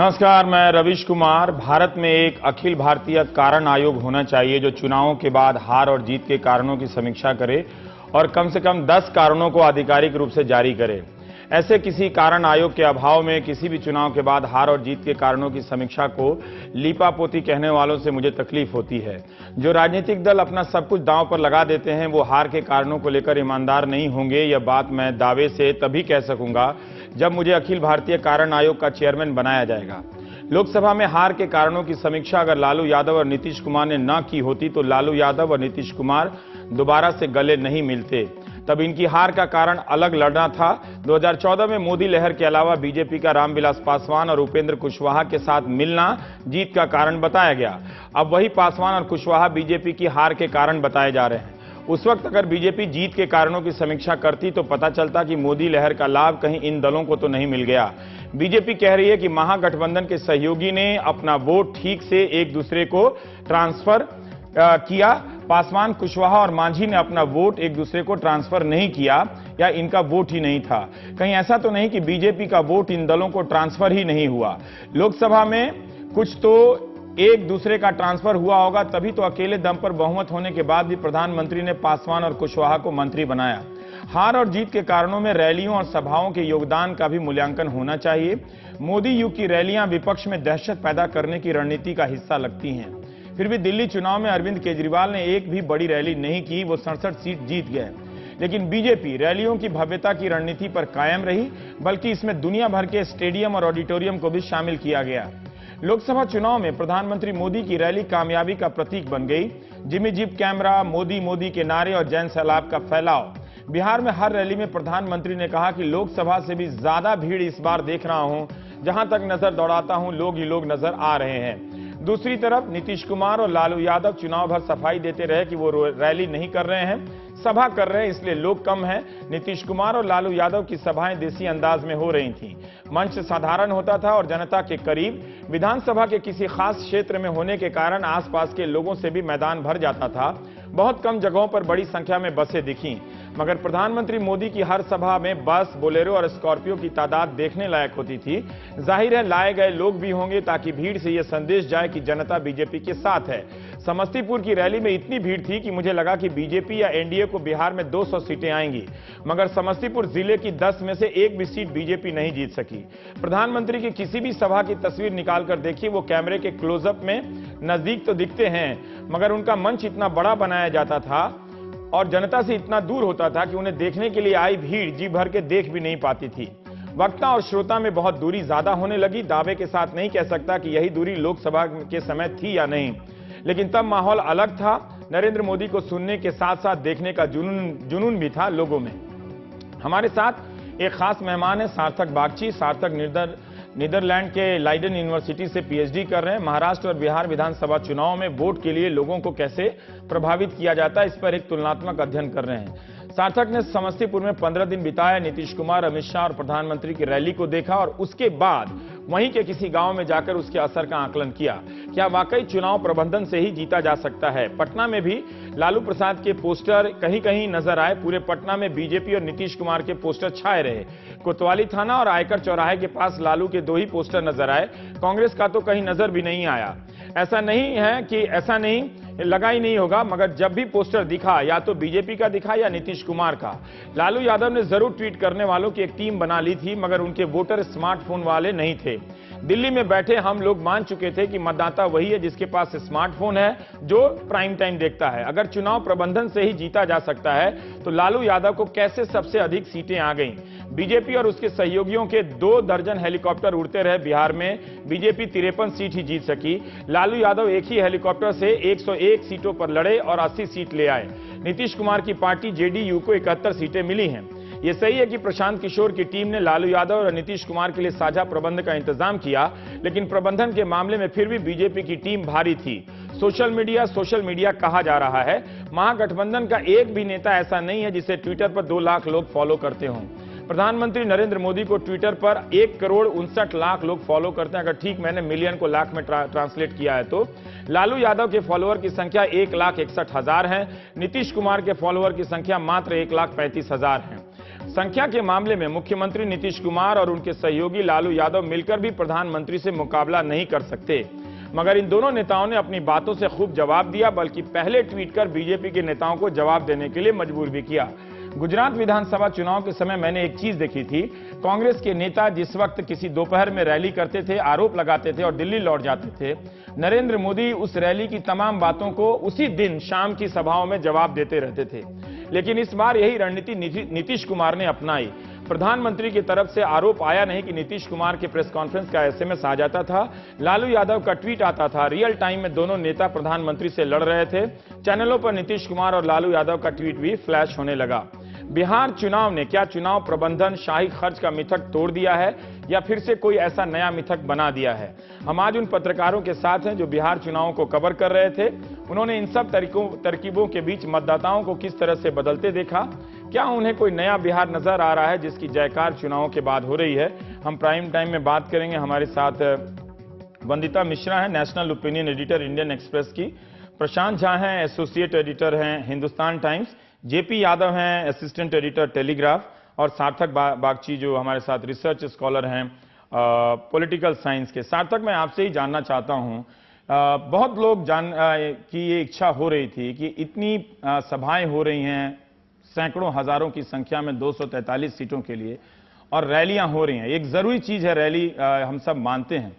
नमस्कार, मैं रविश कुमार। भारत में एक अखिल भारतीय कारण आयोग होना चाहिए जो चुनावों के बाद हार और जीत के कारणों की समीक्षा करे और कम से कम 10 कारणों को आधिकारिक रूप से जारी करे। ऐसे किसी कारण आयोग के अभाव में किसी भी चुनाव के बाद हार और जीत के कारणों की समीक्षा को लीपापोती कहने वालों से मुझे तकलीफ होती है। जो राजनीतिक दल अपना सब कुछ दांव पर लगा देते हैं वो हार के कारणों को लेकर ईमानदार नहीं होंगे। यह बात मैं दावे से तभी कह सकूंगा जब मुझे अखिल भारतीय कारण आयोग का चेयरमैन बनाया जाएगा। लोकसभा में हार के कारणों की समीक्षा अगर लालू यादव और नीतीश कुमार ने न की होती तो लालू यादव और नीतीश कुमार दोबारा से गले नहीं मिलते। तब इनकी हार का कारण अलग लड़ना था। 2014 में मोदी लहर के अलावा बीजेपी का रामविलास पासवान और उपेंद्र कुशवाहा के साथ मिलना जीत का कारण बताया गया। अब वही पासवान और कुशवाहा बीजेपी की हार के कारण बताए जा रहे हैं। उस वक्त अगर बीजेपी जीत के कारणों की समीक्षा करती तो पता चलता कि मोदी लहर का लाभ कहीं इन दलों को तो नहीं मिल गया। बीजेपी कह रही है कि महागठबंधन के सहयोगी ने अपना वोट ठीक से एक दूसरे को ट्रांसफर किया। पासवान, कुशवाहा और मांझी ने अपना वोट एक दूसरे को ट्रांसफर नहीं किया या इनका वोट ही नहीं था। कहीं ऐसा तो नहीं कि बीजेपी का वोट इन दलों को ट्रांसफर ही नहीं हुआ। लोकसभा में कुछ तो एक दूसरे का ट्रांसफर हुआ होगा, तभी तो अकेले दम पर बहुमत होने के बाद भी प्रधानमंत्री ने पासवान और कुशवाहा को मंत्री बनाया। हार और जीत के कारणों में रैलियों और सभाओं के योगदान का भी मूल्यांकन होना चाहिए। मोदी युग की रैलियां विपक्ष में दहशत पैदा करने की रणनीति का हिस्सा लगती हैं। फिर भी दिल्ली चुनाव में अरविंद केजरीवाल ने एक भी बड़ी रैली नहीं की, वो 67 सीट जीत गए। लेकिन बीजेपी रैलियों की भव्यता की रणनीति पर कायम रही, बल्कि इसमें दुनिया भर के स्टेडियम और ऑडिटोरियम को भी शामिल किया गया। लोकसभा चुनाव में प्रधानमंत्री मोदी की रैली कामयाबी का प्रतीक बन गई। Jimmy jeep camera, Modi Modi के नारे और जैन सैलाब का फैलाव। बिहार में हर रैली में प्रधानमंत्री ने कहा कि लोकसभा से भी ज्यादा भीड़ इस बार देख रहा हूं, जहां तक नजर दौड़ाता हूं लोग ही लोग नजर आ रहे हैं। दूसरी तरफ नीतीश कुमार और लालू यादव चुनाव भर सफाई देते रहे कि वो रैली नहीं कर रहे हैं, सभा कर रहे हैं, इसलिए लोग कम हैं। नीतीश कुमार और लालू यादव की सभाएं देसी अंदाज में हो रही थीं। मंच साधारण होता था और जनता के करीब। विधानसभा के किसी खास क्षेत्र में होने के कारण आसपास के लोगों से भी मैदान भर जाता था। बहुत कम जगहों पर बड़ी संख्या में बसें दिखीं, मगर प्रधानमंत्री मोदी की हर सभा में बस, बोलेरो और स्कॉर्पियो की तादाद देखने लायक होती थी। जाहिर है लाए गए लोग भी होंगे ताकि भीड़ से यह संदेश जाए कि जनता बीजेपी के साथ है। समस्तीपुर की रैली में इतनी भीड़ थी कि मुझे लगा कि बीजेपी या एनडीए को बिहार में 200 सीटें आएंगी, मगर समस्तीपुर जिले की 10 में से एक भी सीट बीजेपी नहीं जीत सकी। प्रधानमंत्री की किसी भी सभा की तस्वीर निकालकर देखिए, वो कैमरे के क्लोजअप में नजदीक तो दिखते हैं, मगर उनका मंच इतना बड़ा बनाया जाता था और जनता से इतना दूर होता था कि उन्हें देखने के लिए आई भीड़ जी भर के देख भी नहीं पाती थी। वक्ता और श्रोता में बहुत दूरी ज्यादा होने लगी। दावे के साथ नहीं कह सकता कि यही दूरी लोकसभा के समय थी या नहीं, लेकिन तब माहौल अलग था। नरेंद्र मोदी को सुनने के साथ साथ देखने का जुनून भी था लोगों में। हमारे साथ एक खास मेहमान है सार्थक बागची। सार्थक नीदरलैंड के लाइडन यूनिवर्सिटी से पीएचडी कर रहे हैं। महाराष्ट्र और बिहार विधानसभा चुनाव में वोट के लिए लोगों को कैसे प्रभावित किया जाता है, इस पर एक तुलनात्मक अध्ययन कर रहे हैं। सार्थक ने समस्तीपुर में 15 दिन बिताया। नीतीश कुमार, अमित शाह और प्रधानमंत्री की रैली को देखा और उसके बाद वहीं के किसी गांव में जाकर उसके असर का आकलन किया। क्या वाकई चुनाव प्रबंधन से ही जीता जा सकता है? पटना में भी लालू प्रसाद के पोस्टर कहीं कहीं नजर आए। पूरे पटना में बीजेपी और नीतीश कुमार के पोस्टर छाए रहे। कोतवाली थाना और आयकर चौराहे के पास लालू के 2 ही पोस्टर नजर आए। कांग्रेस का तो कहीं नजर भी नहीं आया। ऐसा नहीं लगा ही नहीं होगा, मगर जब भी पोस्टर दिखा या तो बीजेपी का दिखा या नीतीश कुमार का। लालू यादव ने जरूर ट्वीट करने वालों की एक टीम बना ली थी, मगर उनके वोटर स्मार्टफोन वाले नहीं थे। दिल्ली में बैठे हम लोग मान चुके थे कि मतदाता वही है जिसके पास स्मार्टफोन है, जो प्राइम टाइम देखता है। अगर चुनाव प्रबंधन से ही जीता जा सकता है तो लालू यादव को कैसे सबसे अधिक सीटें आ गईं? बीजेपी और उसके सहयोगियों के 2 दर्जन हेलीकॉप्टर उड़ते रहे बिहार में, बीजेपी 53 सीट ही जीत सकी। लालू यादव एक ही हेलीकॉप्टर से 101 सीटों पर लड़े और 80 सीट ले आए। नीतीश कुमार की पार्टी जेडीयू को 71 सीटें मिली हैं। यह सही है कि प्रशांत किशोर की टीम ने लालू यादव और नीतीश कुमार के लिए साझा प्रबंध का इंतजाम किया, लेकिन प्रबंधन के मामले में फिर भी बीजेपी की टीम भारी थी। सोशल मीडिया कहा जा रहा है। महागठबंधन का एक भी नेता ऐसा नहीं है जिसे ट्विटर पर 2 लाख लोग फॉलो करते हों। प्रधानमंत्री नरेंद्र मोदी को ट्विटर पर 1,59,00,000 लोग फॉलो करते हैं। अगर ठीक मैंने मिलियन को लाख में ट्रांसलेट किया है तो लालू यादव के फॉलोअर की संख्या 1,61,000 है। नीतीश कुमार के फॉलोअर की संख्या मात्र 1,35,000 है। संख्या के मामले में मुख्यमंत्री नीतीश कुमार और उनके सहयोगी लालू यादव मिलकर भी प्रधानमंत्री से मुकाबला नहीं कर सकते। मगर इन दोनों नेताओं ने अपनी बातों से खूब जवाब दिया, बल्कि पहले ट्वीट कर बीजेपी के नेताओं को जवाब देने के लिए मजबूर भी किया। गुजरात विधानसभा चुनाव के समय मैंने एक चीज देखी थी। कांग्रेस के नेता जिस वक्त किसी दोपहर में रैली करते थे, आरोप लगाते थे और दिल्ली लौट जाते थे, नरेंद्र मोदी उस रैली की तमाम बातों को उसी दिन शाम की सभाओं में जवाब देते रहते थे। लेकिन इस बार यही रणनीति नीतीश कुमार ने अपनाई। प्रधानमंत्री की तरफ से आरोप आया नहीं कि नीतीश कुमार के प्रेस कॉन्फ्रेंस का एसएमएस आ जाता था, लालू यादव का ट्वीट आता था। रियल टाइम में दोनों नेता प्रधानमंत्री से लड़ रहे थे। चैनलों पर नीतीश कुमार और लालू यादव का ट्वीट भी फ्लैश होने लगा। बिहार चुनाव ने क्या चुनाव प्रबंधन शाही खर्च का मिथक तोड़ दिया है या फिर से कोई ऐसा नया मिथक बना दिया है? हम आज उन पत्रकारों के साथ हैं जो बिहार चुनाव को कवर कर रहे थे। उन्होंने इन सब तरकीबों के बीच मतदाताओं को किस तरह से बदलते देखा, क्या उन्हें कोई नया बिहार नजर आ रहा है जिसकी जयकार चुनावों के बाद हो रही है? हम प्राइम टाइम में बात करेंगे। हमारे साथ वंदिता मिश्रा है, national opinion editor Indian express की, प्रशांत झा हैं, एसोसिएट एडिटर हैं हिंदुस्तान टाइम्स, जेपी यादव हैं, असिस्टेंट एडिटर टेलीग्राफ, और सार्थक बागची जो हमारे साथ रिसर्च स्कॉलर हैं पॉलिटिकल साइंस के। सार्थक, मैं आपसे ही जानना चाहता हूं, बहुत लोग की ये इच्छा हो रही थी कि इतनी सभाएं हो रही हैं, सैकड़ों हजारों की संख्या में 243 सीटों के लिए, और रैलियां हो रही हैं। एक जरूरी चीज है रैली, हम सब मानते हैं,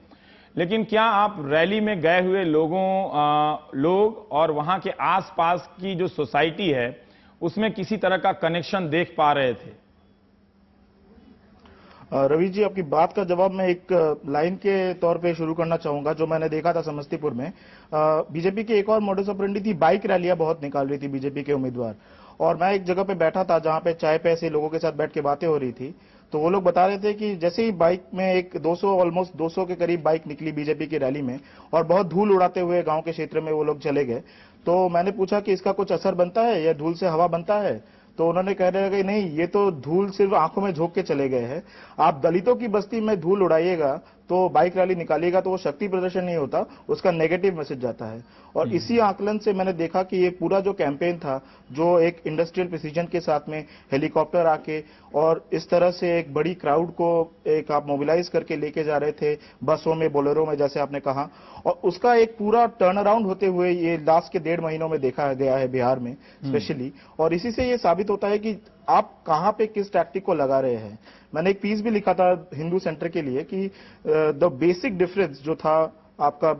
लेकिन क्या आप रैली में गए हुए लोग और वहां के आसपास की जो सोसाइटी है उसमें किसी तरह का कनेक्शन देख पा रहे थे? रवि जी, आपकी बात का जवाब मैं एक लाइन के तौर पे शुरू करना चाहूंगा जो मैंने देखा था समस्तीपुर में। बीजेपी की एक और मोडस ऑपरेंडी थी, बाइक रैलियां बहुत निकाल रही थी बीजेपी के उम्मीदवार, और मैं एक जगह पे बैठा था जहां पे चाय पे ऐसे लोगों के साथ बैठ के बातें हो रही थी, तो वो लोग बता रहे थे कि जैसे ही बाइक में एक 200 ऑलमोस्ट 200 के करीब बाइक निकली बीजेपी की रैली में और बहुत धूल उड़ाते हुए गांव के क्षेत्र में वो लोग चले गए। तो मैंने पूछा कि इसका कुछ असर बनता है या धूल से हवा बनता है? तो उन्होंने कह रहे हैं कि नहीं, ये तो धूल सिर्फ आंखों में झोंक के चले गए हैं। आप दलितों की बस्ती में धूल उड़ाइएगा तो बाइक रैली निकालिएगा तो वो शक्ति प्रदर्शन नहीं होता, उसका नेगेटिव मैसेज जाता है। और इसी आकलन से मैंने देखा कि ये पूरा जो कैंपेन था, जो एक इंडस्ट्रियल प्रिसीजन के साथ में हेलीकॉप्टर आके और इस तरह से एक बड़ी क्राउड को एक आप मोबिलाइज करके लेके जा रहे थे बसों में, बोलेरो में, जैसे आपने कहा, और उसका एक पूरा टर्न अराउंड होते हुए ये लास्ट के 1.5 महीनों में देखा गया है बिहार में स्पेशली। और इसी से ये साबित होता है कि आप कहां पे किस टैक्टिक को लगा रहे हैं। मैंने एक पीस भी लिखा था हिंदू सेंटर के लिए कि द बेसिक डिफरेंस जो था आपका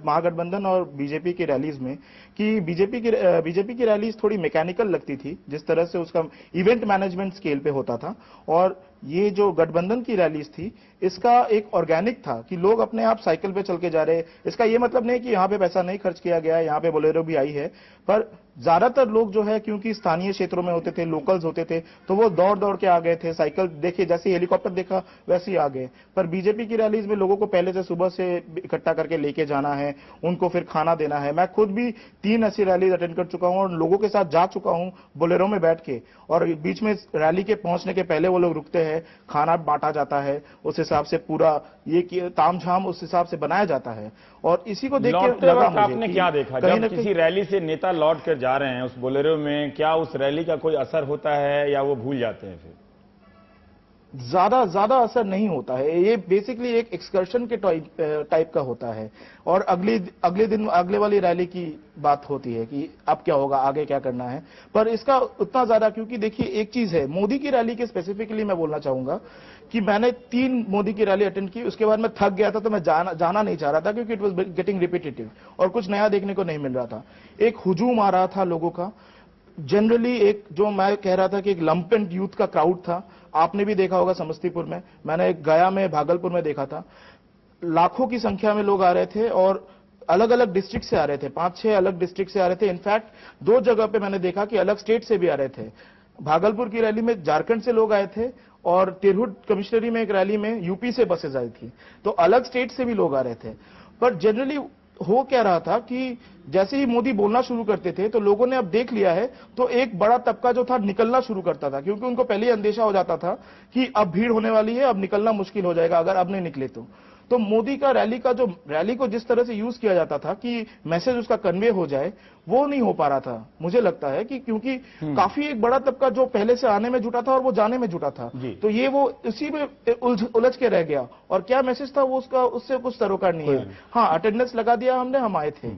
महागठबंधन और बीजेपी की रैलीज में, कि बीजेपी की रैलीज थोड़ी मैकेनिकल लगती थी, जिस तरह से उसका इवेंट मैनेजमेंट स्केल पे होता था, और ये जो गठबंधन की रैलीज थी इसका एक ऑर्गेनिक था कि लोग अपने आप साइकिल पे चल के जा रहे। इसका ये मतलब नहीं कि यहाँ पे पैसा नहीं खर्च किया गया है, यहाँ पे बोलेरो भी आई है, पर ज्यादातर लोग जो है क्योंकि स्थानीय क्षेत्रों में होते थे, लोकल्स होते थे, तो वो दौड़ दौड़ के आ गए थे। साइकिल देखे, जैसे हेलीकॉप्टर देखा वैसे ही आ गए। पर बीजेपी की रैलीज में लोगों को पहले से सुबह से इकट्ठा करके लेके जाना है, उनको फिर खाना देना है। मैं खुद भी 3 ऐसी रैलीज अटेंड कर चुका हूं और लोगों के साथ जा चुका हूं बोलेरो में बैठ के, और बीच में रैली के पहुंचने के पहले वो लोग रुकते हैं, खाना बांटा जाता है, उस हिसाब से पूरा ये तामझाम उस हिसाब से बनाया जाता है। और इसी को देख के लगा मुझे आपने क्या देखा जब किसी रैली से नेता लौट कर जा रहे हैं उस बोलेरो में, क्या उस रैली का कोई असर होता है या वो भूल जाते हैं? फिर ज्यादा असर नहीं होता है, ये बेसिकली एक एक्सकर्शन के टाइप का होता है, और अगले दिन अगले वाली रैली की बात होती है कि अब क्या होगा, आगे क्या करना है। पर इसका उतना ज्यादा, क्योंकि देखिए एक चीज है, मोदी की रैली के स्पेसिफिकली मैं बोलना चाहूंगा कि मैंने 3 मोदी की रैली अटेंड की, उसके बाद मैं थक गया था, तो मैं जाना नहीं चाह रहा था क्योंकि इट वॉज गेटिंग रिपीटेटिव और कुछ नया देखने को नहीं मिल रहा था। एक हुजूम आ रहा था लोगों का, जनरली एक जो मैं कह रहा था कि एक लंपेंट यूथ का क्राउड था। आपने भी देखा होगा समस्तीपुर में, मैंने गया में, भागलपुर में देखा था, लाखों की संख्या में लोग आ रहे थे और अलग अलग डिस्ट्रिक्ट से आ रहे थे, 5-6 अलग डिस्ट्रिक्ट से आ रहे थे। इनफैक्ट 2 जगह पे मैंने देखा कि अलग स्टेट से भी आ रहे थे। भागलपुर की रैली में झारखंड से लोग आए थे और तिरहुत कमिश्नरी में एक रैली में यूपी से बसेज आई थी, तो अलग स्टेट से भी लोग आ रहे थे। पर जनरली हो क्या रहा था कि जैसे ही मोदी बोलना शुरू करते थे तो लोगों ने अब देख लिया है, तो एक बड़ा तबका जो था निकलना शुरू करता था, क्योंकि उनको पहले ही अंदेशा हो जाता था कि अब भीड़ होने वाली है, अब निकलना मुश्किल हो जाएगा अगर अब नहीं निकले तो मोदी का रैली को जिस तरह से यूज किया जाता था कि मैसेज उसका कन्वे हो जाए, वो नहीं हो पा रहा था। मुझे लगता है कि क्योंकि काफी एक बड़ा तबका जो पहले से आने में जुटा था और वो जाने में जुटा था, तो ये वो इसी में उलझ के रह गया। और क्या मैसेज था वो, उसका उससे कुछ सरोकार नहीं है। हाँ, अटेंडेंस लगा दिया हमने, हम आए थे।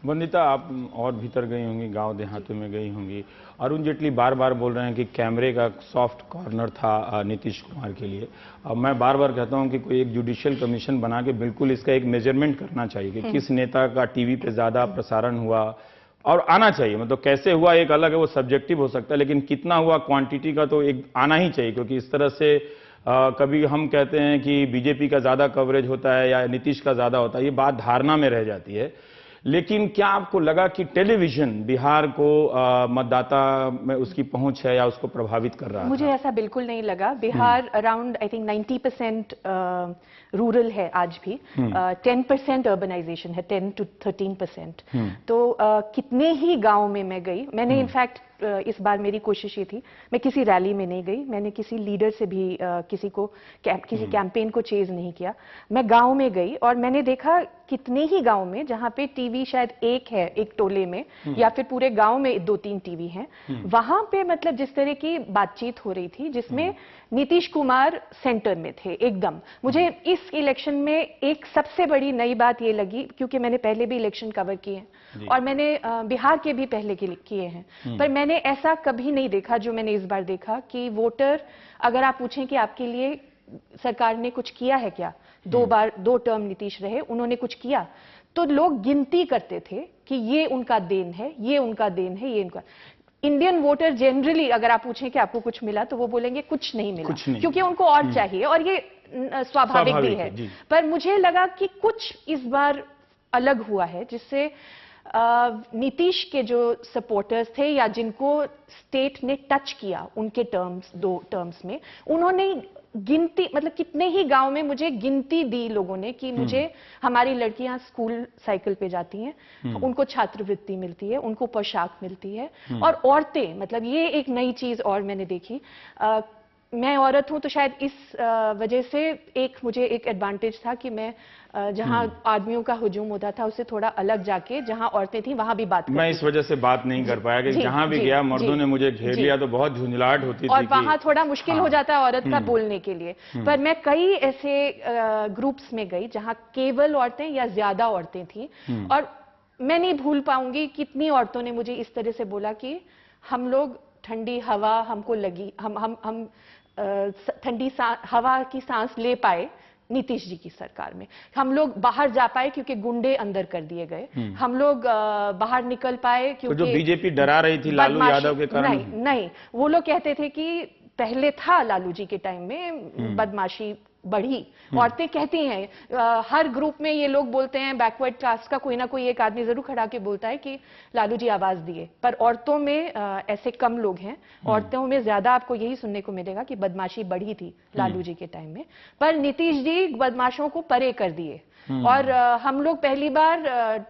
वंदिता, आप और भीतर गई होंगी, गांव देहातों में गई होंगी। अरुण जेटली बार बार बोल रहे हैं कि कैमरे का सॉफ्ट कॉर्नर था नीतीश कुमार के लिए। अब मैं बार बार कहता हूं कि कोई एक जुडिशियल कमीशन बना के बिल्कुल इसका एक मेजरमेंट करना चाहिए कि किस नेता का टीवी पे ज्यादा प्रसारण हुआ, और आना चाहिए। मतलब कैसे हुआ एक अलग है, वो सब्जेक्टिव हो सकता है, लेकिन कितना हुआ क्वांटिटी का तो एक आना ही चाहिए। क्योंकि इस तरह से कभी हम कहते हैं कि बीजेपी का ज्यादा कवरेज होता है या नीतीश का ज्यादा होता है, ये बात धारणा में रह जाती है। लेकिन क्या आपको लगा कि टेलीविजन बिहार को मतदाता में उसकी पहुंच है या उसको प्रभावित कर रहा है? मुझे ऐसा बिल्कुल नहीं लगा। Bihar around I think 90% rural है आज भी, 10% अर्बनाइजेशन है, 10 to 13%। तो कितने ही गांव में मैं गई, मैंने इनफैक्ट इस बार मेरी कोशिश ये थी, मैं किसी रैली में नहीं गई, मैंने किसी लीडर से भी किसी कैंपेन को चेज नहीं किया। मैं गांव में गई और मैंने देखा कितने ही गांव में जहां पे टीवी शायद एक है एक टोले में, या फिर पूरे गांव में 2-3 टीवी हैं, वहां पे मतलब जिस तरह की बातचीत हो रही थी जिसमें नीतीश कुमार सेंटर में थे एकदम। मुझे इस इलेक्शन में एक सबसे बड़ी नई बात ये लगी, क्योंकि मैंने पहले भी इलेक्शन कवर किए हैं और मैंने बिहार के भी पहले किए हैं, पर मैंने ऐसा कभी नहीं देखा जो मैंने इस बार देखा कि वोटर, अगर आप पूछें कि आपके लिए सरकार ने कुछ किया है क्या, 2 टर्म नीतीश रहे, उन्होंने कुछ किया, तो लोग गिनती करते थे कि ये उनका देन है, ये उनका देन है, ये उनका। इंडियन वोटर जनरली अगर आप पूछें कि आपको कुछ मिला, तो वो बोलेंगे कुछ नहीं मिला, क्योंकि उनको और चाहिए, और ये स्वाभाविक भी है। पर मुझे लगा कि कुछ इस बार अलग हुआ है, जिससे नीतीश के जो सपोर्टर्स थे या जिनको स्टेट ने टच किया उनके 2 टर्म्स में, उन्होंने गिनती, मतलब कितने ही गांव में मुझे गिनती दी लोगों ने कि मुझे, हमारी लड़कियां स्कूल साइकिल पे जाती हैं, उनको छात्रवृत्ति मिलती है, उनको पोशाक मिलती है, और औरतें, मतलब ये एक नई चीज और मैंने देखी। मैं औरत हूं तो शायद इस वजह से मुझे एक एडवांटेज था कि मैं जहां आदमियों का हुजूम होता था उससे थोड़ा अलग जाके, जहां औरतें थी वहां भी बात करती। मैं इस वजह से बात नहीं कर पाया कि जहां भी गया मर्दों ने मुझे घेर लिया तो बहुत झुंझलाहट होती थी, और वहां थोड़ा मुश्किल हो जाता है औरत का बोलने के लिए। पर मैं कई ऐसे ग्रुप्स में गई जहां केवल औरतें या ज्यादा औरतें थी, और मैं नहीं भूल पाऊंगी कितनी औरतों ने मुझे इस तरह से बोला कि हम लोग ठंडी हवा हमको लगी, हम ठंडी हवा की सांस ले पाए नीतीश जी की सरकार में, हम लोग बाहर जा पाए क्योंकि गुंडे अंदर कर दिए गए, हम लोग बाहर निकल पाए क्योंकि तो जो बीजेपी डरा रही थी लालू यादव के कारण नहीं, वो लोग कहते थे कि पहले था लालू जी के टाइम में बदमाशी बढ़ी। औरतें कहती हैं, हर ग्रुप में ये लोग बोलते हैं, बैकवर्ड क्लास का कोई ना कोई एक आदमी जरूर खड़ा के बोलता है कि लालू जी आवाज दिए, पर औरतों में ऐसे कम लोग हैं। औरतों में ज्यादा आपको यही सुनने को मिलेगा कि बदमाशी बढ़ी थी लालू जी के टाइम में, पर नीतीश जी बदमाशों को परे कर दिए, और हम लोग पहली बार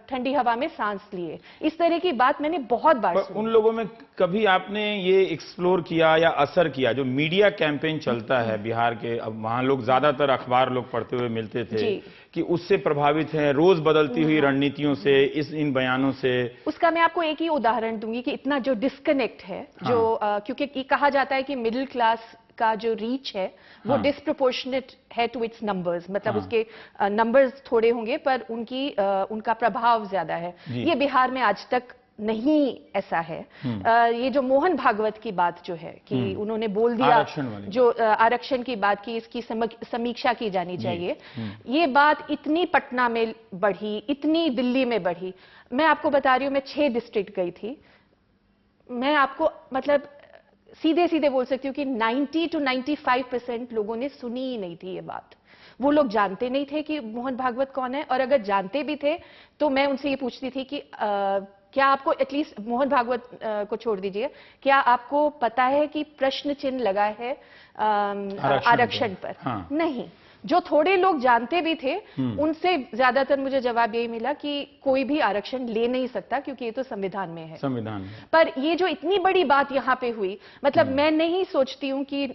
ठंडी हवा में सांस लिए। इस तरह की बात मैंने बहुत बार सुनी। उन लोगों में कभी आपने ये एक्सप्लोर किया या असर किया, जो मीडिया कैंपेन चलता है बिहार के, अब वहां लोग ज्यादातर अखबार लोग पढ़ते हुए मिलते थे, कि उससे प्रभावित हैं, रोज बदलती हुई रणनीतियों से, इन बयानों से? उसका मैं आपको एक ही उदाहरण दूंगी कि इतना जो डिस्कनेक्ट है, जो क्योंकि कहा जाता है कि मिडिल क्लास का जो रीच है वो डिस्प्रोपोर्शनेट है टू इट्स नंबर्स, मतलब उसके नंबर्स थोड़े होंगे पर उनका प्रभाव ज्यादा है। ये बिहार में आज तक नहीं ऐसा है। ये जो मोहन भागवत की बात जो है कि उन्होंने बोल दिया, जो आरक्षण की बात की, इसकी समीक्षा की जानी चाहिए, ये बात इतनी पटना में बढ़ी, इतनी दिल्ली में बढ़ी। मैं आपको बता रही हूं, मैं 6 डिस्ट्रिक्ट गई थी, मैं आपको मतलब सीधे सीधे बोल सकती हूँ कि 90 to 95% लोगों ने सुनी ही नहीं थी ये बात। वो लोग जानते नहीं थे कि मोहन भागवत कौन है, और अगर जानते भी थे तो मैं उनसे ये पूछती थी कि क्या आपको एटलीस्ट, मोहन भागवत को छोड़ दीजिए, क्या आपको पता है कि प्रश्न चिन्ह लगा है आरक्षण पर? नहीं। जो थोड़े लोग जानते भी थे उनसे ज्यादातर मुझे जवाब यही मिला कि कोई भी आरक्षण ले नहीं सकता क्योंकि ये तो संविधान में है। संविधान में। पर ये जो इतनी बड़ी बात यहाँ पे हुई, मतलब मैं नहीं सोचती हूँ कि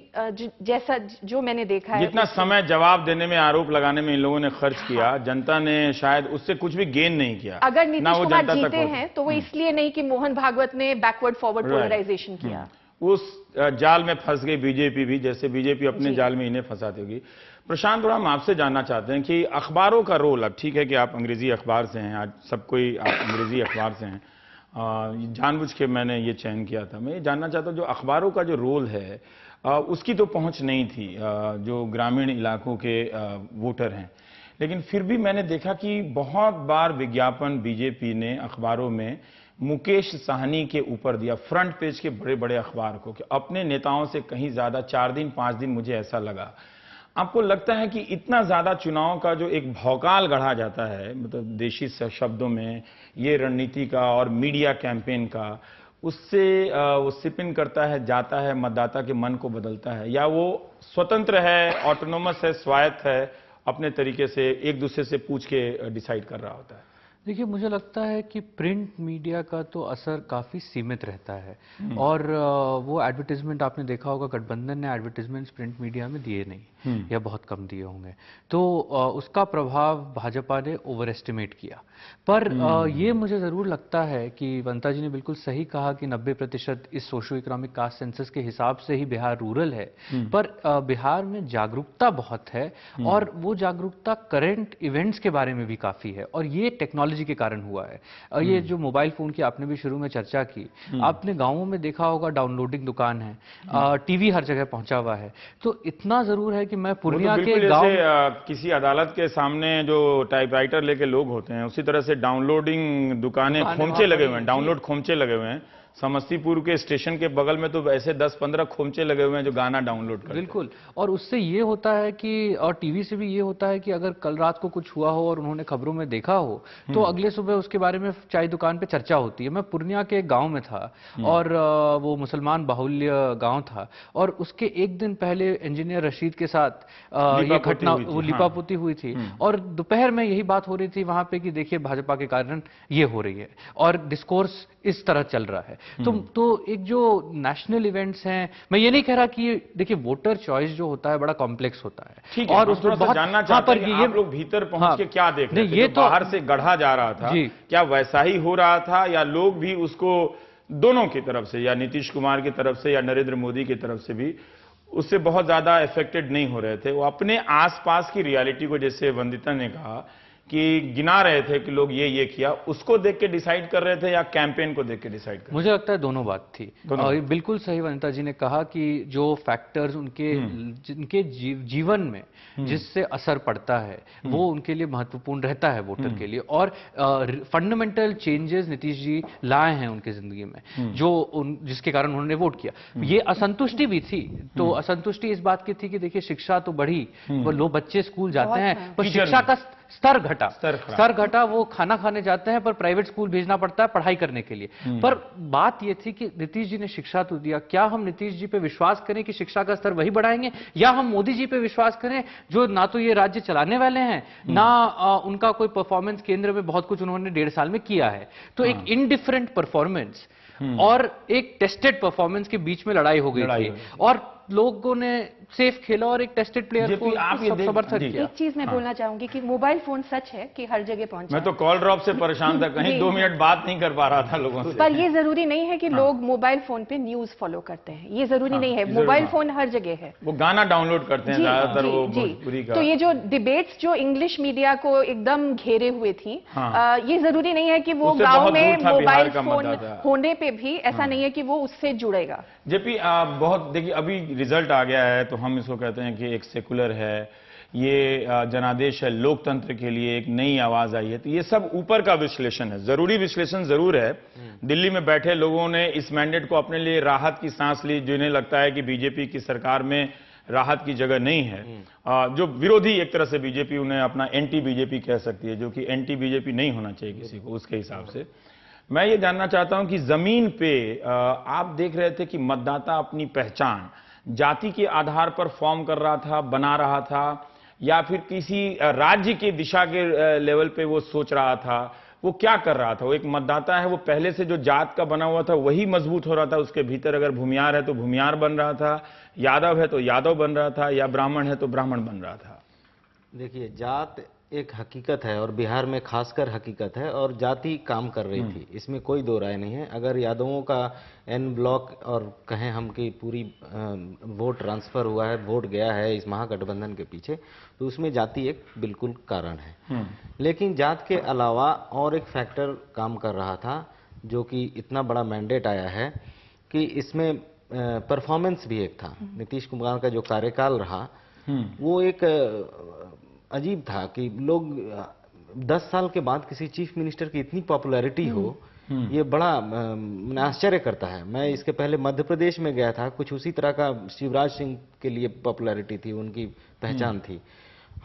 जैसा जो मैंने देखा है, जितना समय जवाब देने में, आरोप लगाने में इन लोगों ने खर्च किया, जनता ने शायद उससे कुछ भी गेन नहीं किया। अगर नीतीश कुमार जीते हैं तो वो इसलिए नहीं कि मोहन भागवत ने बैकवर्ड फॉरवर्ड पोलराइजेशन किया। उस जाल में फंस गई बीजेपी भी, जैसे बीजेपी अपने जाल में इन्हें फंसाती होगी। प्रशांत, थोड़ा हम आपसे जानना चाहते हैं कि अखबारों का रोल, अब ठीक है कि आप अंग्रेजी अखबार से हैं, आज सब कोई आप अंग्रेजी अखबार से हैं, जानबूझ के मैंने ये चयन किया था। मैं ये जानना चाहता हूँ जो अखबारों का जो रोल है उसकी तो पहुंच नहीं थी जो ग्रामीण इलाकों के वोटर हैं, लेकिन फिर भी मैंने देखा कि बहुत बार विज्ञापन बीजेपी ने अखबारों में मुकेश साहनी के ऊपर दिया, फ्रंट पेज के बड़े बड़े अखबार को, कि अपने नेताओं से कहीं ज्यादा 4 दिन 5 दिन, मुझे ऐसा लगा। आपको लगता है कि इतना ज्यादा चुनाव का जो एक भौकाल गढ़ा जाता है, मतलब देशी शब्दों में, ये रणनीति का और मीडिया कैंपेन का, उससे वो सिपिन करता है, जाता है, मतदाता के मन को बदलता है, या वो स्वतंत्र है, ऑटोनोमस है, स्वायत्त है, अपने तरीके से एक दूसरे से पूछ के डिसाइड कर रहा होता है? देखिए, मुझे लगता है कि प्रिंट मीडिया का तो असर काफ़ी सीमित रहता है, और वो एडवर्टीजमेंट आपने देखा होगा, गठबंधन ने एडवर्टीजमेंट्स प्रिंट मीडिया में दिए नहीं या बहुत कम दिए होंगे, तो उसका प्रभाव भाजपा ने ओवर एस्टिमेट किया। पर ये मुझे ज़रूर लगता है कि वनिता जी ने बिल्कुल सही कहा कि 90% इस सोशो इकोनॉमिक कास्ट सेंसस के हिसाब से ही बिहार रूरल है, पर बिहार में जागरूकता बहुत है, और वो जागरूकता करंट इवेंट्स के बारे में भी काफ़ी है, और ये टेक्नोलॉजी के कारण हुआ है। ये जो मोबाइल फोन की आपने भी शुरू में चर्चा की, आपने गांवों में देखा होगा डाउनलोडिंग दुकान है, टीवी हर जगह पहुंचा हुआ है, तो इतना जरूर है कि मैं पूर्णिया के गांव किसी अदालत के सामने जो टाइपराइटर लेके लोग होते हैं, उसी तरह से डाउनलोडिंग दुकानें, खोमचे लगे हुए हैं, डाउनलोड खोमचे लगे हुए हैं। समस्तीपुर के स्टेशन के बगल में तो ऐसे 10-15 खोमचे लगे हुए हैं जो गाना डाउनलोड करते हैं। बिल्कुल, और उससे ये होता है कि, और टीवी से भी ये होता है कि अगर कल रात को कुछ हुआ हो और उन्होंने खबरों में देखा हो, तो अगले सुबह उसके बारे में चाय दुकान पे चर्चा होती है। मैं पूर्णिया के एक गांव में था, और वो मुसलमान बाहुल्य गांव था, और उसके एक दिन पहले इंजीनियर रशीद के साथ ये घटना, वो लिपापोती हुई थी, और दोपहर में यही बात हो रही थी वहां पे कि देखिए भाजपा के कारण ये हो रही है, और डिस्कोर्स इस तरह चल रहा है। तो एक जो नेशनल इवेंट्स हैं, मैं ये नहीं कह रहा कि देखिए वोटर चॉइस जो होता है बड़ा कॉम्प्लेक्स होता है, ठीक है, और उसमें बहुत जानना चाहते हैं कि आप लोग भीतर पहुंच के क्या देख रहे थे? ये तो बाहर से गढ़ा जा रहा था, क्या वैसा ही हो रहा था, या लोग भी उसको दोनों की तरफ से, या नीतीश कुमार की तरफ से या नरेंद्र मोदी की तरफ से भी उससे बहुत ज्यादा इफेक्टेड नहीं हो रहे थे? वो अपने आसपास की रियलिटी को, जैसे वंदिता ने कहा कि गिना रहे थे कि लोग ये किया, उसको देख के डिसाइड कर रहे थे, या कैंपेन को देख के डिसाइड कर? मुझे लगता है दोनों बात थी। और बिल्कुल सही वनिता जी ने कहा कि जो फैक्टर्स उनके जिनके जीवन में जिससे असर पड़ता है, वो उनके लिए महत्वपूर्ण रहता है वोटर के लिए, और फंडामेंटल चेंजेस नीतीश जी लाए हैं उनकी जिंदगी में, जो जिसके कारण उन्होंने वोट किया। ये असंतुष्टि भी थी, तो असंतुष्टि इस बात की थी कि देखिए शिक्षा तो बढ़ी, वो लोग बच्चे स्कूल जाते हैं, पर शिक्षा का स्तर घटा, वो खाना खाने जाते हैं पर प्राइवेट स्कूल भेजना पड़ता है पढ़ाई करने के लिए। पर बात यह थी कि नीतीश जी ने शिक्षा तो दिया, क्या हम नीतीश जी पे विश्वास करें कि शिक्षा का स्तर वही बढ़ाएंगे, या हम मोदी जी पे विश्वास करें जो ना तो ये राज्य चलाने वाले हैं, ना उनका कोई परफॉर्मेंस केंद्र में बहुत कुछ उन्होंने 1.5 साल में किया है। तो एक इनडिफरेंट परफॉर्मेंस और एक टेस्टेड परफॉर्मेंस के बीच में लड़ाई हो गई थी, और लोगों ने सेफ खेला और एक टेस्टेड प्लेयर को समर्थन किया। एक चीज मैं बोलना चाहूंगी कि मोबाइल फोन सच है कि हर जगह पहुंचा। मैं तो कॉल ड्रॉप से परेशान था, कहीं 2 मिनट बात नहीं कर पा रहा था लोगों से। पर ये जरूरी नहीं है कि लोग मोबाइल फोन पे न्यूज फॉलो करते हैं, ये जरूरी नहीं है। मोबाइल फोन हर जगह है, वो गाना डाउनलोड करते हैं ज्यादातर, वो भोजपुरी का। तो ये जो डिबेट्स जो इंग्लिश मीडिया को एकदम घेरे हुए थी, ये जरूरी नहीं है कि वो गाँव में मोबाइल फोन होने पे भी ऐसा नहीं है कि वो उससे जुड़ेगा। जेपी, बहुत देखिए, अभी रिजल्ट आ गया है, तो हम इसको कहते हैं कि एक सेकुलर है, ये जनादेश है, लोकतंत्र के लिए एक नई आवाज आई है। तो ये सब ऊपर का विश्लेषण है, जरूरी विश्लेषण जरूर है। दिल्ली में बैठे लोगों ने इस मैंडेट को अपने लिए राहत की सांस ली, जिन्हें लगता है कि बीजेपी की सरकार में राहत की जगह नहीं है। जो विरोधी, एक तरह से बीजेपी उन्हें अपना एंटी बीजेपी कह सकती है, जो कि एंटी बीजेपी नहीं होना चाहिए किसी को, उसके हिसाब से। मैं ये जानना चाहता हूं कि जमीन पे आप देख रहे थे कि मतदाता अपनी पहचान जाति के आधार पर फॉर्म कर रहा था, बना रहा था, या फिर किसी राज्य की दिशा के लेवल पे वो सोच रहा था? वो क्या कर रहा था? वो एक मतदाता है, वो पहले से जो जात का बना हुआ था वही मजबूत हो रहा था उसके भीतर। अगर भूमियार है तो भूमियार बन रहा था, यादव है तो यादव बन रहा था, या ब्राह्मण है तो ब्राह्मण बन रहा था। देखिए, जात एक हकीकत है और बिहार में खासकर हकीकत है, और जाति काम कर रही थी, इसमें कोई दो राय नहीं है। अगर यादवों का एन ब्लॉक और कहें हम कि पूरी वोट ट्रांसफर हुआ है, वोट गया है इस महागठबंधन के पीछे, तो उसमें जाति एक बिल्कुल कारण है। लेकिन जात के अलावा और एक फैक्टर काम कर रहा था, जो कि इतना बड़ा मैंडेट आया है कि इसमें परफॉर्मेंस भी एक था। नीतीश कुमार का जो कार्यकाल रहा वो एक अजीब था कि लोग 10 साल के बाद किसी चीफ मिनिस्टर की इतनी पॉपुलैरिटी हो, ये बड़ा मैंने आश्चर्य करता है। मैं इसके पहले मध्य प्रदेश में गया था, कुछ उसी तरह का शिवराज सिंह के लिए पॉपुलैरिटी थी, उनकी पहचान थी।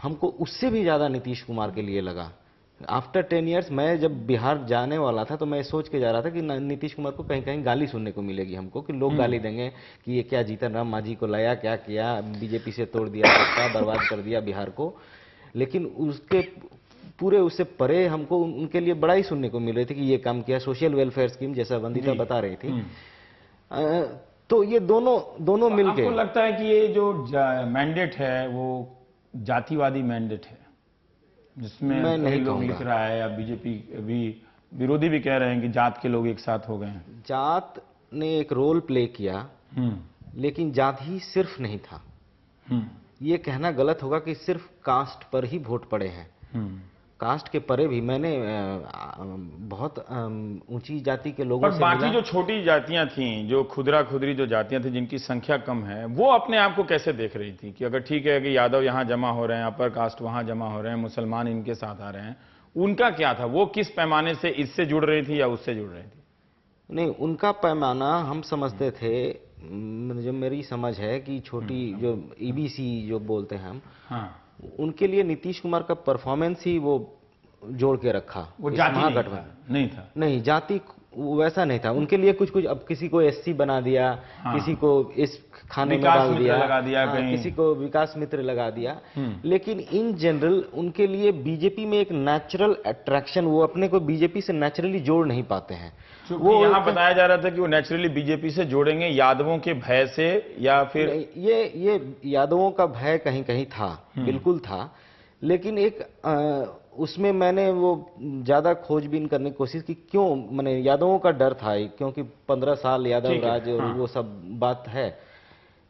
हमको उससे भी ज्यादा नीतीश कुमार के लिए लगा। आफ्टर 10 इयर्स मैं जब बिहार जाने वाला था तो मैं सोच के जा रहा था कि नीतीश कुमार को कहीं कहीं गाली सुनने को मिलेगी हमको, कि लोग गाली देंगे कि ये क्या जीतन राम मांझी को लाया, क्या किया, बीजेपी से तोड़ दिया, बर्बाद कर दिया बिहार को। लेकिन उसके पूरे उससे परे हमको उनके लिए बड़ा ही सुनने को मिल रही थी कि ये काम किया, सोशल वेलफेयर स्कीम जैसा वंदिता बता रही थी। तो ये दोनों मिलके, आपको लगता है कि ये जो मैंडेट है वो जातिवादी मैंडेट है, जिसमें मैं नहीं लोग लिख रहा है, या बीजेपी भी विरोधी भी कह रहे हैं कि जात के लोग एक साथ हो गए हैं? जात ने एक रोल प्ले किया, लेकिन जात ही सिर्फ नहीं था। ये कहना गलत होगा कि सिर्फ कास्ट पर ही वोट पड़े हैं। कास्ट के परे भी मैंने बहुत ऊंची जाति के लोगों पर से बाकी मिला। जो छोटी जातियां थीं, जो खुदरा खुदरी जो जातियां थी जिनकी संख्या कम है, वो अपने आप को कैसे देख रही थी कि अगर ठीक है कि यादव यहां जमा हो रहे हैं, अपर कास्ट वहां जमा हो रहे हैं, मुसलमान इनके साथ आ रहे हैं, उनका क्या था? वो किस पैमाने से इससे जुड़ रही थी या उससे जुड़ रही थी? नहीं, उनका पैमाना हम समझते थे, जो मेरी समझ है कि छोटी जो ईबीसी जो बोलते हैं हम, उनके लिए नीतीश कुमार का परफॉर्मेंस ही वो जोड़ के रखा। वो जाति नहीं था। नहीं, जाति वैसा नहीं था उनके लिए। कुछ अब किसी को एससी बना दिया, किसी को इस खाने में डाल दिया, लगा दिया, किसी को विकास मित्र लगा दिया। लेकिन इन जनरल उनके लिए बीजेपी में एक नेचुरल अट्रैक्शन, वो अपने को बीजेपी से नेचुरली जोड़ नहीं पाते हैं। वो यहाँ बताया जा रहा था कि वो नेचुरली बीजेपी से जोड़ेंगे यादवों के भय से, या फिर ये यादवों का भय कहीं कहीं था, बिल्कुल था। लेकिन एक उसमें मैंने वो ज्यादा खोजबीन करने की कोशिश की, क्यों, मैंने यादवों का डर था क्योंकि 15 साल यादव राज और वो सब बात है।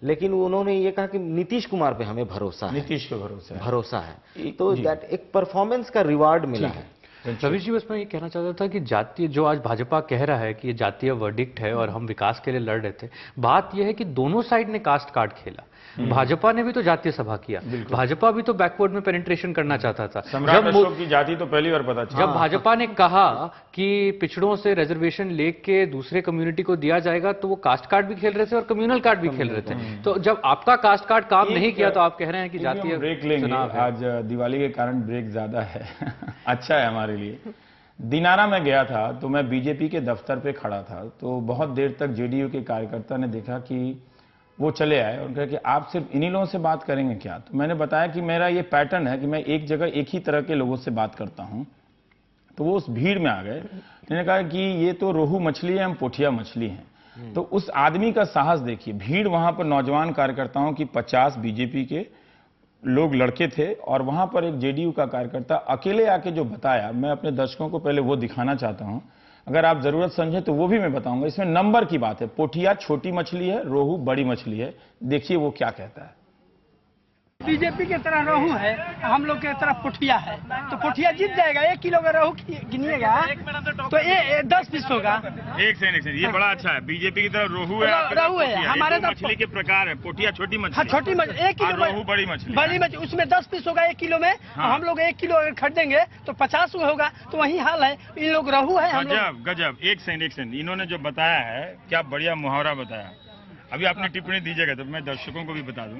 लेकिन उन्होंने ये कहा कि नीतीश कुमार पे हमें भरोसा है, नीतीश पे भरोसा है, तो दैट एक परफॉर्मेंस का रिवार्ड मिला है। रवीश जी, बस मैं ये कहना चाहता था कि जातीय, जो आज भाजपा कह रहा है कि ये जातीय वर्डिक्ट है और हम विकास के लिए लड़ रहे थे, बात यह है कि दोनों साइड ने कास्ट कार्ड खेला। भाजपा ने भी तो जातीय सभा किया, भाजपा भी तो बैकवर्ड में पेनिट्रेशन करना चाहता था। सम्राट अशोक की जाति तो पहली बार पता चला। जब भाजपा ने कहा कि पिछड़ों से रिजर्वेशन लेके दूसरे कम्युनिटी को दिया जाएगा, तो वो कास्ट कार्ड भी खेल रहे थे और कम्युनल कार्ड भी खेल रहे थे। तो जब आपका कास्ट कार्ड काम नहीं किया तो आप कह रहे हैं कि जातीय ब्रेक लेंगे। आज दिवाली के कारण ब्रेक ज्यादा है। अच्छा है हमारे लिए। दिनारा में गया था तो मैं बीजेपी के दफ्तर पे खड़ा था, तो बहुत देर तक जेडीयू के कार्यकर्ता ने देखा कि वो चले आए और कहा कि आप सिर्फ इन्हीं लोगों से बात करेंगे क्या? तो मैंने बताया कि मेरा ये पैटर्न है कि मैं एक जगह एक ही तरह के लोगों से बात करता हूं। तो वो उस भीड़ में आ गए। मैंने कहा कि ये तो रोहू मछली है, हम पोठिया मछली हैं। तो उस आदमी का साहस देखिए। भीड़ वहां पर नौजवान कार्यकर्ताओं की 50 बीजेपी के लोग लड़के थे, और वहां पर एक जेडीयू का कार्यकर्ता अकेले आके जो बताया, मैं अपने दर्शकों को पहले वो दिखाना चाहता हूं। अगर आप जरूरत समझें तो वो भी मैं बताऊंगा। इसमें नंबर की बात है। पोठिया छोटी मछली है, रोहू बड़ी मछली है। देखिए वो क्या कहता है। बीजेपी की तरह रोहू है, हम लोग की तरफ पोठिया है, तो पोठिया जीत जाएगा। 1 किलो का रोहू गिनिएगा तो ये 10 पीस होगा। एक सेकंड, ये बड़ा अच्छा है। बीजेपी की तरफ रोहू है, रोहू है हमारे तरफ। मछली के प्रकार है। पोठिया छोटी मछली, हाँ छोटी मछली 1 किलो, रोहू बड़ी मछली, बड़ी मछली उसमें 10 पीस होगा 1 किलो में। हम लोग 1 किलो अगर खरीदेंगे तो 50 होगा। तो वही हाल है, इन लोग रोहू है, हम लोग। गजब। एक सेकंड, इन्होंने जो बताया है, क्या बढ़िया मुहावरा बताया। अभी आपने टिप्पणी दीजिएगा तो मैं दर्शकों को भी बता दूं।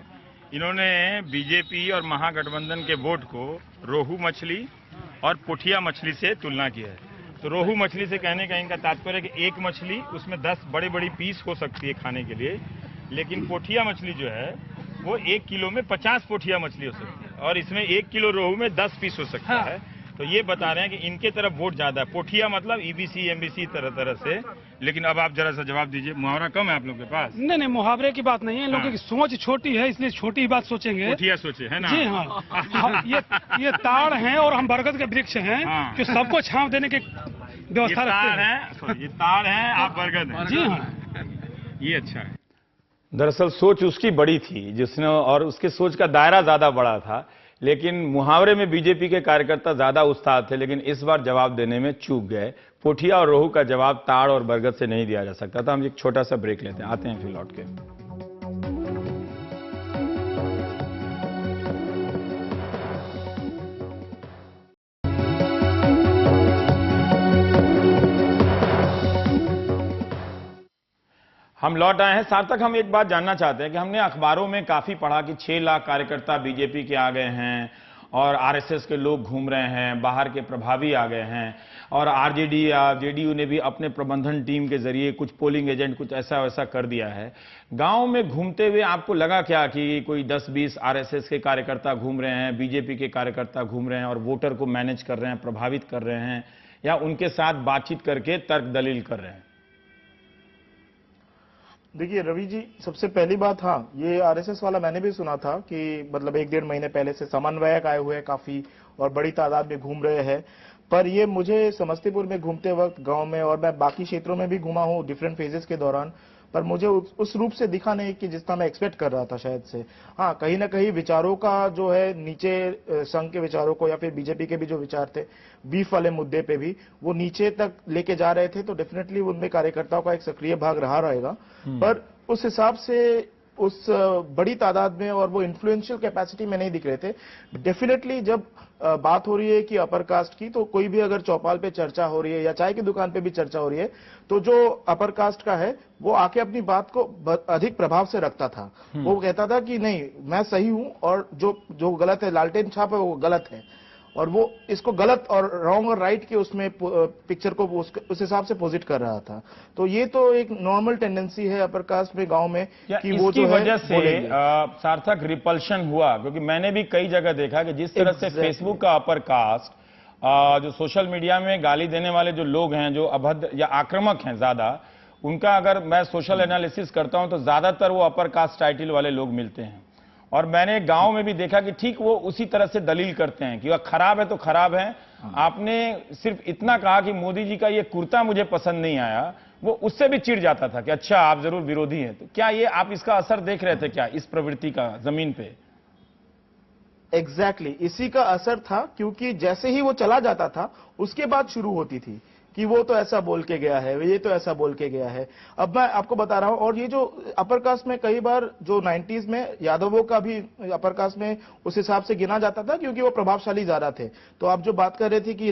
इन्होंने बीजेपी और महागठबंधन के वोट को रोहू मछली और पोठिया मछली से तुलना की है। तो रोहू मछली से कहने का इनका तात्पर्य है कि एक मछली, उसमें 10 बड़ी बड़ी पीस हो सकती है खाने के लिए, लेकिन पोठिया मछली जो है वो 1 किलो में 50 पोठिया मछली हो सकती है। और इसमें 1 किलो रोहू में 10 पीस हो सकता हाँ। है। तो ये बता रहे हैं कि इनके तरफ वोट ज्यादा है, पोठिया मतलब ईबीसी एमबीसी तरह तरह से। लेकिन अब आप जरा सा जवाब दीजिए, मुहावरा कम है आप लोग के पास? नहीं नहीं, मुहावरे की बात नहीं है, लोगों हाँ। की सोच छोटी है, इसलिए छोटी ही बात सोचेंगे। पोठिया सोचे है ना? जी हाँ, ये ताड़ हैं और हम बरगद के वृक्ष हैं हाँ। कि सबको छांव देने की ये व्यवस्था रखते तार हैं। है, सॉरी, ये तार है, आप बरगद हैं। जी हाँ। ये अच्छा है। दरअसल सोच उसकी बड़ी थी जिसने, और उसके सोच का दायरा ज्यादा बड़ा था, लेकिन मुहावरे में बीजेपी के कार्यकर्ता ज्यादा उस्ताद थे, लेकिन इस बार जवाब देने में चूक गए। पोठिया और रोहू का जवाब ताड़ और बरगद से नहीं दिया जा सकता था। हम एक छोटा सा ब्रेक लेते हैं, आते हैं फिर लौट के। हम लौट आए हैं। सार्थक, हम एक बात जानना चाहते हैं कि हमने अखबारों में काफी पढ़ा कि 6 लाख कार्यकर्ता बीजेपी के आ गए हैं और आरएसएस के लोग घूम रहे हैं, बाहर के प्रभावी आ गए हैं, और आरजेडी या जेडीयू ने भी अपने प्रबंधन टीम के जरिए कुछ पोलिंग एजेंट कुछ ऐसा वैसा कर दिया है। गांव में घूमते हुए आपको लगा क्या कि कोई 10-20 आरएसएस के कार्यकर्ता घूम रहे हैं, बीजेपी के कार्यकर्ता घूम रहे हैं और वोटर को मैनेज कर रहे हैं, प्रभावित कर रहे हैं, या उनके साथ बातचीत करके तर्क दलील कर रहे हैं? देखिए रवि जी, सबसे पहली बात, हाँ, ये आरएसएस वाला मैंने भी सुना था कि मतलब 1-1.5 महीने पहले से समन्वयक आए हुए हैं काफी और बड़ी तादाद में घूम रहे हैं। पर ये मुझे समस्तीपुर में घूमते वक्त गांव में, और मैं बाकी क्षेत्रों में भी घुमा हूँ डिफरेंट फेजेस के दौरान, पर मुझे उस रूप से दिखा नहीं कि जितना मैं एक्सपेक्ट कर रहा था शायद से। हाँ, कहीं ना कहीं विचारों का जो है नीचे संघ के विचारों को या फिर बीजेपी के भी जो विचार थे बीफ वाले मुद्दे पे भी वो नीचे तक लेके जा रहे थे, तो डेफिनेटली उनमें कार्यकर्ताओं का एक सक्रिय भाग रहा रहेगा। पर उस हिसाब से उस बड़ी तादाद में और वो इन्फ्लुएंशियल कैपेसिटी में नहीं दिख रहे थे। डेफिनेटली जब बात हो रही है कि अपर कास्ट की, तो कोई भी अगर चौपाल पे चर्चा हो रही है या चाय की दुकान पे भी चर्चा हो रही है, तो जो अपर कास्ट का है वो आके अपनी बात को अधिक प्रभाव से रखता था। वो कहता था कि नहीं, मैं सही हूं और जो गलत है, लालटेन छाप है, वो गलत है, और वो इसको गलत और रॉन्ग और राइट के उसमें पिक्चर को उस हिसाब से पोजिट कर रहा था। तो ये तो एक नॉर्मल टेंडेंसी है अपर कास्ट में गांव में कि वो जो वजह है से सार्थक रिपल्शन हुआ, क्योंकि मैंने भी कई जगह देखा कि जिस तरह से फेसबुक का अपर कास्ट, जो सोशल मीडिया में गाली देने वाले जो लोग हैं, जो अभद्र या आक्रामक हैं ज्यादा, उनका अगर मैं सोशल एनालिसिस करता हूं तो ज्यादातर वो अपर कास्ट टाइटल वाले लोग मिलते हैं। और मैंने गांव में भी देखा कि ठीक वो उसी तरह से दलील करते हैं कि वह खराब है तो खराब है। आपने सिर्फ इतना कहा कि मोदी जी का ये कुर्ता मुझे पसंद नहीं आया, वो उससे भी चिढ़ जाता था कि अच्छा आप जरूर विरोधी हैं। तो क्या ये आप इसका असर देख रहे थे क्या, इस प्रवृत्ति का जमीन पे? एग्जैक्टली इसी का असर था, क्योंकि जैसे ही वो चला जाता था उसके बाद शुरू होती थी कि वो तो ऐसा बोल के गया है, ये तो ऐसा बोल के गया है। अब मैं आपको बता रहा हूं, और ये जो अपर कास्ट में कई बार जो 90s में यादवों का भी अपर कास्ट में उस हिसाब से गिना जाता था क्योंकि वो प्रभावशाली ज्यादा थे। तो आप जो बात कर रहे थे कि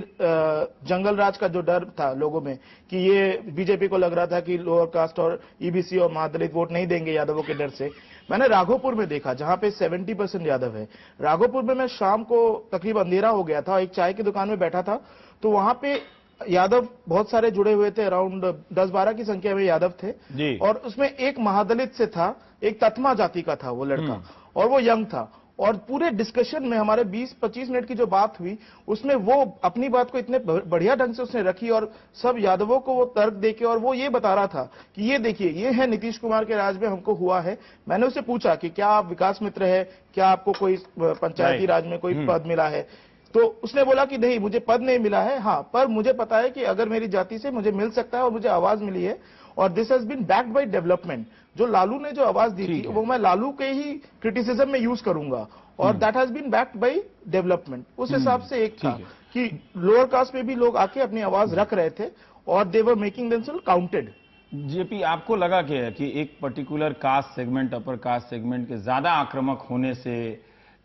जंगल राज का जो डर था लोगों में कि ये बीजेपी को लग रहा था कि लोअर कास्ट और ईबीसी और महादलित वोट नहीं देंगे यादवों के डर से, मैंने राघोपुर में देखा जहां पे 70% यादव है। राघोपुर में मैं शाम को तकरीबन अंधेरा हो गया था, एक चाय की दुकान में बैठा था, तो वहां पे यादव बहुत सारे जुड़े हुए थे, अराउंड 10-12 की संख्या में यादव थे जी। और उसमें एक महादलित से था, एक तत्मा जाति का था वो लड़का, और वो यंग था। और पूरे डिस्कशन में हमारे 20-25 मिनट की जो बात हुई उसमें वो अपनी बात को इतने बढ़िया ढंग से उसने रखी और सब यादवों को वो तर्क देके, और वो ये बता रहा था कि ये देखिए ये है नीतीश कुमार के राज में हमको हुआ है। मैंने उससे पूछा कि क्या आप विकास मित्र है, क्या आपको कोई पंचायती राज में कोई पद मिला है, तो उसने बोला कि नहीं मुझे पद नहीं मिला है, हाँ पर मुझे पता है कि अगर मेरी जाति से मुझे मिल सकता है और मुझे आवाज मिली है, और this has been backed by development. जो लालू ने जो आवाज दी थी वो मैं लालू के ही क्रिटिसिज्म में यूज करूंगा, और that has been backed by development. उस हिसाब से एक था कि लोअर कास्ट में भी लोग आके अपनी आवाज रख रहे थे और they were making themselves counted. JP, आपको लगा क्या कि एक particular caste segment, upper caste segment के ज्यादा आक्रामक होने से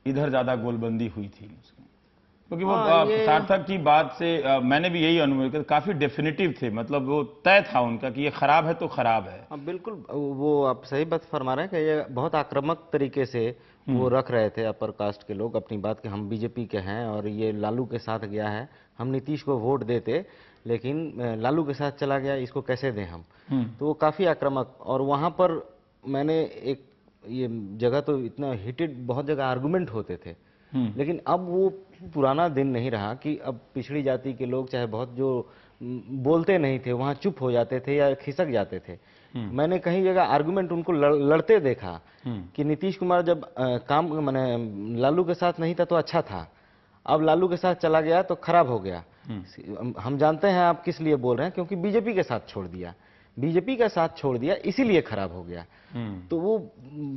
इधर ज्यादा गोलबंदी हुई थी? क्योंकि वो सार्थक की बात से मैंने भी यही अनुभव किया, काफी डेफिनेटिव थे, मतलब वो तय था उनका कि ये खराब है तो खराब है। हाँ बिल्कुल, वो आप सही बात फरमा रहे हैं कि ये बहुत आक्रामक तरीके से वो रख रहे थे अपर कास्ट के लोग अपनी बात कि हम बीजेपी के हैं और ये लालू के साथ गया है, हम नीतीश को वोट देते लेकिन लालू के साथ चला गया, इसको कैसे दें हम। तो वो काफी आक्रामक, और वहां पर मैंने एक ये जगह तो इतना हीटेड, बहुत जगह आर्गुमेंट होते थे लेकिन अब वो पुराना दिन नहीं रहा कि अब पिछड़ी जाति के लोग चाहे बहुत जो बोलते नहीं थे वहां चुप हो जाते थे या खिसक जाते थे। मैंने कहीं जगह आर्गुमेंट उनको लड़ते देखा कि नीतीश कुमार जब काम माने लालू के साथ नहीं था तो अच्छा था, अब लालू के साथ चला गया तो खराब हो गया। हम जानते हैं आप किस लिए बोल रहे हैं, क्योंकि बीजेपी के साथ छोड़ दिया, बीजेपी का साथ छोड़ दिया इसीलिए खराब हो गया। तो वो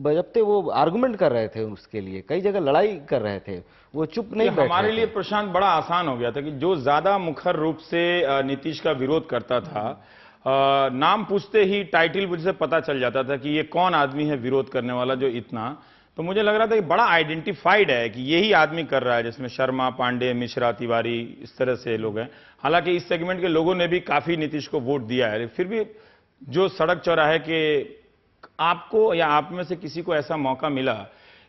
बजबते वो आर्गुमेंट कर रहे थे, उसके लिए कई जगह लड़ाई कर रहे थे, वो चुप नहीं बैठ हमारे रहे लिए थे। प्रशांत बड़ा आसान हो गया था कि जो ज्यादा मुखर रूप से नीतीश का विरोध करता था, नाम पूछते ही टाइटल मुझे पता चल जाता था कि ये कौन आदमी है विरोध करने वाला जो इतना, तो मुझे लग रहा था कि बड़ा आइडेंटिफाइड है कि यही आदमी कर रहा है, जिसमें शर्मा, पांडे, मिश्रा, तिवारी इस तरह से लोग हैं। हालांकि इस सेगमेंट के लोगों ने भी काफी नीतीश को वोट दिया है, फिर भी जो सड़क चौराहे के आपको या आप में से किसी को ऐसा मौका मिला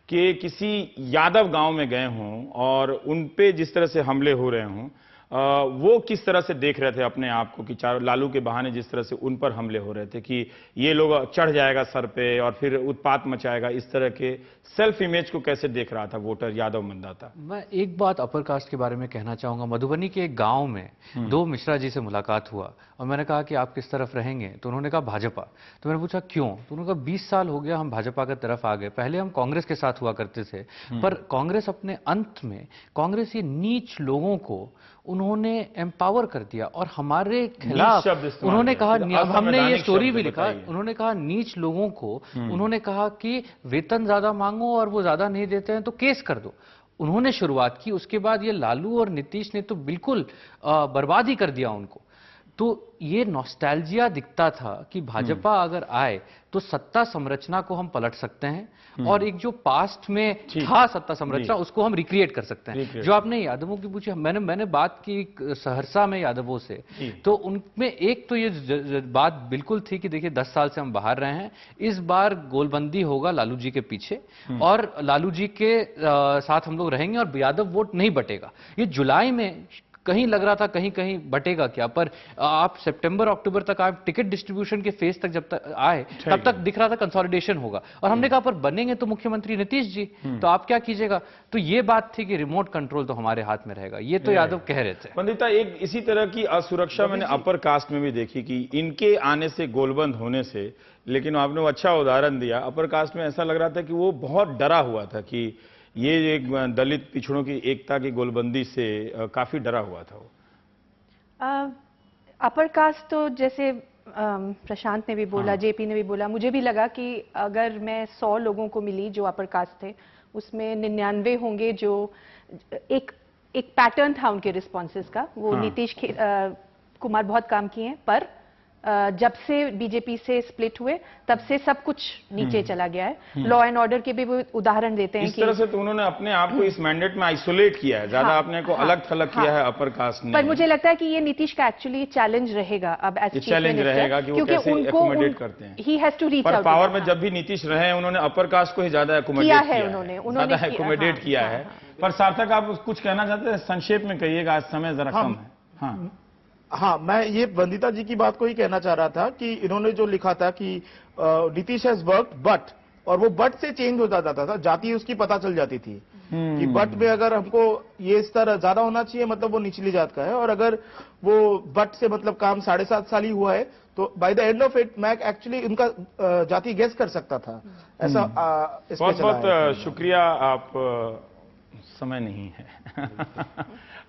कि किसी यादव गांव में गए हों और उन पे जिस तरह से हमले हो रहे हों, वो किस तरह से देख रहे थे अपने आप को कि चारों लालू के बहाने जिस तरह से उन पर हमले हो रहे थे कि ये लोग चढ़ जाएगा सर पे और फिर उत्पात मचाएगा, इस तरह के सेल्फ इमेज को कैसे देख रहा था वोटर यादव मतदाता? मैं एक बात अपर कास्ट के बारे में कहना चाहूंगा। मधुबनी के एक गांव में दो मिश्रा जी से मुलाकात हुआ और मैंने कहा कि आप किस तरफ रहेंगे, तो उन्होंने कहा भाजपा। तो मैंने पूछा क्यों, तो उन्होंने कहा 20 साल हो गया हम भाजपा की तरफ आ गए, पहले हम कांग्रेस के साथ हुआ करते थे, पर कांग्रेस अपने अंत में कांग्रेस ये नीच लोगों को उन्होंने एम्पावर कर दिया और हमारे खिलाफ उन्होंने कहा, अब हमने ये स्टोरी भी लिखा, उन्होंने कहा नीच लोगों को उन्होंने कहा कि वेतन ज्यादा मांगो और वो ज्यादा नहीं देते हैं तो केस कर दो, उन्होंने शुरुआत की। उसके बाद ये लालू और नीतीश ने तो बिल्कुल बर्बाद ही कर दिया उनको। तो ये नॉस्टैल्जिया दिखता था कि भाजपा अगर आए तो सत्ता संरचना को हम पलट सकते हैं और एक जो पास्ट में था सत्ता संरचना उसको हम रिक्रिएट कर सकते हैं। जो आपने यादवों की पूछी, मैंने बात की सहरसा में यादवों से, तो उनमें एक तो ये बात बिल्कुल थी कि देखिए 10 साल से हम बाहर रहे हैं, इस बार गोलबंदी होगा लालू जी के पीछे और लालू जी के साथ हम लोग रहेंगे और यादव वोट नहीं बटेगा। ये जुलाई में कहीं लग रहा था कहीं कहीं बटेगा क्या, पर आप सितंबर अक्टूबर तक आप टिकट डिस्ट्रीब्यूशन के फेज तक जब तक आए तब तक दिख रहा था कंसोलिडेशन होगा और हमने कहा पर बनेंगे तो मुख्यमंत्री नीतीश जी, तो आप क्या कीजिएगा। तो ये बात थी कि रिमोट कंट्रोल तो हमारे हाथ में रहेगा, ये तो यादव कह रहे थे। पंडिता, एक इसी तरह की असुरक्षा मैंने अपर कास्ट में भी देखी कि इनके आने से गोलबंद होने से, लेकिन आपने वो अच्छा उदाहरण दिया, अपर कास्ट में ऐसा लग रहा था कि वो बहुत डरा हुआ था कि ये एक दलित पिछड़ों की एकता की गोलबंदी से काफी डरा हुआ था वो। अपर कास्ट तो जैसे प्रशांत ने भी बोला, जेपी ने भी बोला, मुझे भी लगा कि अगर मैं 100 लोगों को मिली जो अपर कास्ट थे, उसमें 99 होंगे जो एक पैटर्न था उनके रिस्पॉन्सेज का। वो नीतीश कुमार बहुत काम किए हैं, पर जब से बीजेपी से स्प्लिट हुए तब से सब कुछ नीचे चला गया है। लॉ एंड ऑर्डर के भी वो उदाहरण देते हैं इस तरह से तो उन्होंने अपने आप को इस मैंडेट में आइसोलेट किया है, ज्यादा अपने को अलग थलग किया है अपर कास्ट ने। पर मुझे लगता है कि ये नीतीश का एक्चुअली चैलेंज रहेगा अब एज चीफ चैलेंज रहेगा कि वो कैसे एकोमोडेट करते हैं। He has to reach out. Power में जब भी नीतीश रहे उन्होंने अपर कास्ट को ही ज्यादा एकोमोडेट किया है। पर सार्थक, आप कुछ कहना चाहते हैं? संक्षेप में कहिएगा, आज समय जरा कम है। हाँ, मैं ये वंदिता जी की बात को ही कहना चाह रहा था कि इन्होंने जो लिखा था कि नीतीश हैज वर्कड बट, और वो बट से चेंज हो जाता था, जाति उसकी पता चल जाती थी कि बट में अगर हमको ये स्तर ज्यादा होना चाहिए मतलब वो निचली जात का है, और अगर वो बट से मतलब काम 7.5 साल ही हुआ है तो by the end of it मैं एक्चुअली उनका जाति गेस कर सकता था। ऐसा बहुत बहुत शुक्रिया। आप समय नहीं है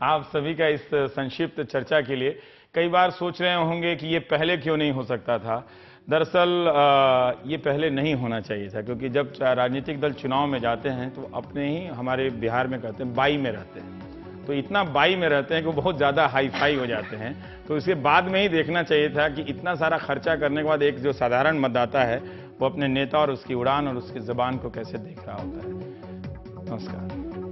आप सभी का इस संक्षिप्त चर्चा के लिए। कई बार सोच रहे होंगे कि ये पहले क्यों नहीं हो सकता था। दरअसल ये पहले नहीं होना चाहिए था, क्योंकि जब राजनीतिक दल चुनाव में जाते हैं तो अपने ही, हमारे बिहार में कहते हैं, बाई में रहते हैं, तो इतना बाई में रहते हैं कि वो बहुत ज्यादा हाई फाई हो जाते हैं। तो इसके बाद में ही देखना चाहिए था कि इतना सारा खर्चा करने के बाद एक जो साधारण मतदाता है वो अपने नेता और उसकी उड़ान और उसकी जबान को कैसे देख रहा होता है। नमस्कार।